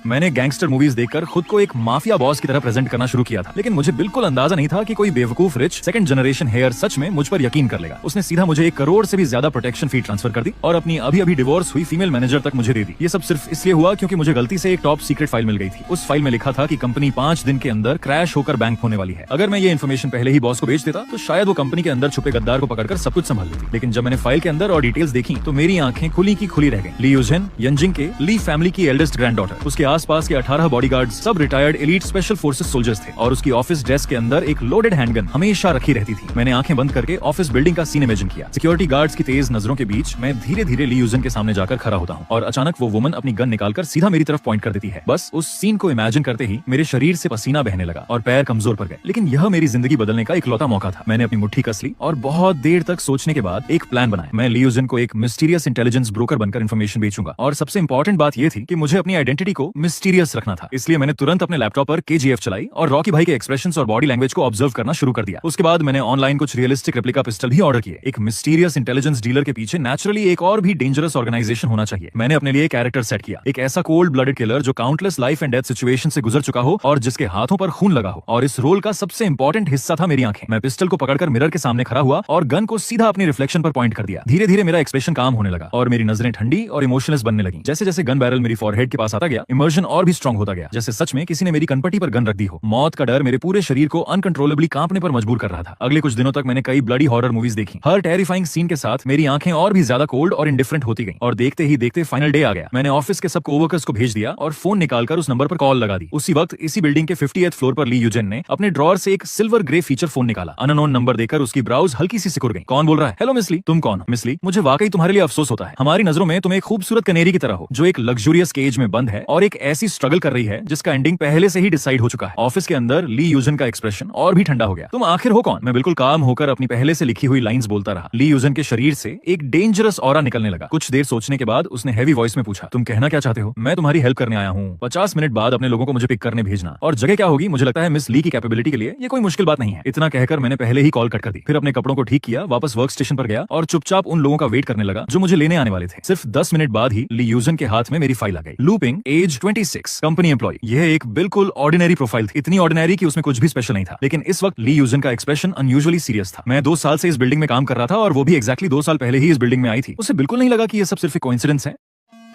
मैंने gangster movies देखकर खुद को एक माफिया बॉस की तरह प्रेजेंट करना शुरू किया था, लेकिन मुझे बिल्कुल अंदाजा नहीं था कि कोई बेवकूफ रिच सेकंड जनरेशन हेयर सच में मुझ पर यकीन कर लेगा। उसने सीधा मुझे 1 करोड़ से भी ज्यादा प्रोटेक्शन फी ट्रांसफर कर दी और अपनी अभी अभी डिवोर्स हुई फीमेल मैनेजर तक मुझे दे दी। ये सब सिर्फ इसलिए हुआ क्योंकि मुझे गलती से एक टॉप सीक्रेट फाइल मिल गई थी। उस फाइल में लिखा था कि कंपनी 5 दिन के अंदर क्रैश होकर बैंक होने वाली है। अगर मैं ये इन्फॉर्मेशन पहले ही बॉस को भेज देता तो शायद वो कंपनी के अंदर छुपे गद्दार को पकड़कर सब कुछ संभाल लेती। लेकिन जब मैंने फाइल के अंदर और डिटेल्स देखी तो मेरी आंखें खुली की खुली रह गई। ली यूजिन यंजिंग के ली फैमिली की एल्डेस्ट ग्रैंडडॉटर, उसके आसपास के 18 बॉडीगार्ड्स सब retired elite special forces soldiers थे और उसकी ऑफिस डेस्क के अंदर एक लोडेड हैंडगन हमेशा रखी रहती थी। मैंने आंखें बंद करके ऑफिस बिल्डिंग का सीन इमेजिन किया। सिक्योरिटी गार्ड्स की तेज नजरों के बीच मैं धीरे धीरे ली यूजिन के सामने जाकर खड़ा होता हूँ और अचानक वो वुमन अपनी गन निकालकर सीधा मेरी तरफ पॉइंट कर देती है। बस उस सीन को इमेजिन करते ही मेरे शरीर से पसीना बहने लगा और पैर कमजोर पड़ गए। लेकिन यह मेरी जिंदगी बदलने का इकलौता मौका था। मैंने अपनी मुट्ठी कस ली और बहुत देर तक सोचने के बाद एक प्लान बनाया। मैं ली यूजिन को एक मिस्टीरियस इंटेलिजेंस ब्रोकर बनकर इन्फॉर्मेशन बेचूंगा और सबसे इंपॉर्टेंट बात यह थी कि मुझे अपनी आइडेंटिटी को मिस्टीरियस रखना था। इसलिए मैंने तुरंत अपने लैपटॉप पर KGF चलाई और रॉकी भाई के एक्सप्रेशंस और बॉडी लैंग्वेज को ऑब्जर्व करना शुरू कर दिया। उसके बाद मैंने ऑनलाइन कुछ रियलिस्टिक रेप्लिका पिस्टल भी ऑर्डर किए। एक मिस्टीरियस इंटेलिजेंस डीलर के पीछे नेचुरली एक और भी डेंजरस ऑर्गेनाइजेशन होना चाहिए। मैंने अपने लिए कैरेक्टर सेट किया, एक ऐसा कोल्ड ब्लडेड किलर जो countless life and death situation से गुजर चुका हो और जिसके हाथों पर खून लगा हो। और इस रोल का सबसे इंपॉर्टेंट हिस्सा था मेरी आंखें। मैं पिस्टल को पकड़कर मिरर के सामने खड़ा हुआ और गन को सीधा अपनी रिफ्लेक्शन पर पॉइंट कर दिया। धीरे धीरे मेरा एक्सप्रेशन काम होने लगा और मेरी नजरें ठंडी और इमोशनलेस बनने लगी। जैसे जैसे गन बैरल मेरी फॉरहेड के पास आता गया, इमर्जन और भी स्ट्रांग होता गया, जैसे सच में किसी ने मेरी कनपट्टी पर गन रख दी हो। मौत का डर मेरे पूरे शरीर को अनकंट्रोलेबली कांपने पर मजबूर कर रहा था। अगले कुछ दिनों तक मैंने कई ब्लडी हॉरर मूवीज देखी। हर टेरिफाइंग सीन के साथ मेरी आंखें और भी ज्यादा कोल्ड और इंडिफरेंट होती गई और देखते ही देखते फाइनल डे आ गया। मैंने ऑफिस के सब कोवर्कर्स को भेज दिया और फोन निकालकर उस नंबर पर कॉल लगा दी। उसी वक्त इसी बिल्डिंग के 50th फ्लोर पर ली यूजिन ने अपने ड्रॉर से एक सिल्वर ग्रे फीचर फोन निकाला। अननोन नंबर देकर उसकी ब्राउज हल्की सी सिकुड़ गई। कौन बोल रहा है? हेलो मिस ली। तुम कौन? मिस ली, मुझे वाकई तुम्हारे लिए अफसोस होता है। हमारी नजरों में तुम एक खूबसूरत कनेरी की तरह हो जो एक लग्जूरियस केज में बंद है और एक ऐसी स्ट्रगल कर रही है जिसका एंडिंग पहले से ही डिसाइड हो चुका है। ऑफिस के अंदर ली यूजिन का एक्सप्रेशन और भी ठंडा हो गया। तुम आखिर हो कौन? मैं बिल्कुल काम होकर अपनी पहले से लिखी हुई लाइंस बोलता रहा। ली यूजिन के शरीर से एक डेंजरस ऑरा निकलने लगा। कुछ देर सोचने के बाद उसने हैवी वॉइस में पूछा, तुम कहना क्या चाहते हो? मैं तुम्हारी हेल्प करने आया हूँ। 50 मिनट बाद अपने लोगों को मुझे पिक करने भेजना और जगह क्या होगी मुझे लगता है मिस ली की कैपेबिलिटी के लिए ये कोई मुश्किल बात नहीं है। इतना कहकर मैंने पहले ही कॉल कट कर दी। फिर अपने कपड़ों को ठीक किया, वापस वर्क स्टेशन पर गया और चुपचाप उन लोगों का वेट करने लगा जो मुझे लेने आने वाले थे। सिर्फ 10 मिनट बाद ही ली यूजिन के हाथ में मेरी फाइल आ गई। Looping, age 26, company employ. यह एक बिल्कुल ऑर्डिनरी प्रोफाइल थी, इतनी ऑर्डिनरी कि उसमें कुछ भी स्पेशल नहीं था। लेकिन इस वक्त ली यूजिन का एक्सप्रेशन अनयूजुअली सीरियस था। मैं 2 साल से इस बिल्डिंग में काम कर रहा था और वो भी एग्जैक्टली 2 साल पहले ही इस बिल्डिंग में आई थी। उसे बिल्कुल नहीं लगा कि ये सब सिर्फ एक कोइंसिडेंस है।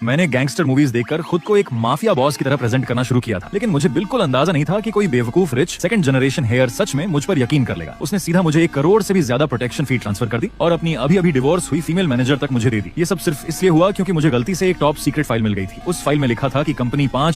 मैंने गैंगस्टर मूवीज देखकर खुद को एक माफिया बॉस की तरह प्रेजेंट करना शुरू किया था, लेकिन मुझे बिल्कुल अंदाजा नहीं था कि कोई बेवकूफ रिच सेकंड जनरेशन हेयर सच में मुझ पर यकीन कर लेगा। उसने सीधा मुझे 1 करोड़ से भी ज्यादा प्रोटेक्शन फी ट्रांसफर कर दी और अपनी अभी अभी डिवोर्स हुई फीमेल मैनेजर तक मुझे दे दी। ये सब सिर्फ इसलिए हुआ क्योंकि मुझे गलती से एक टॉप सीक्रेट फाइल मिल गई थी। उस फाइल में लिखा था कि कंपनी 5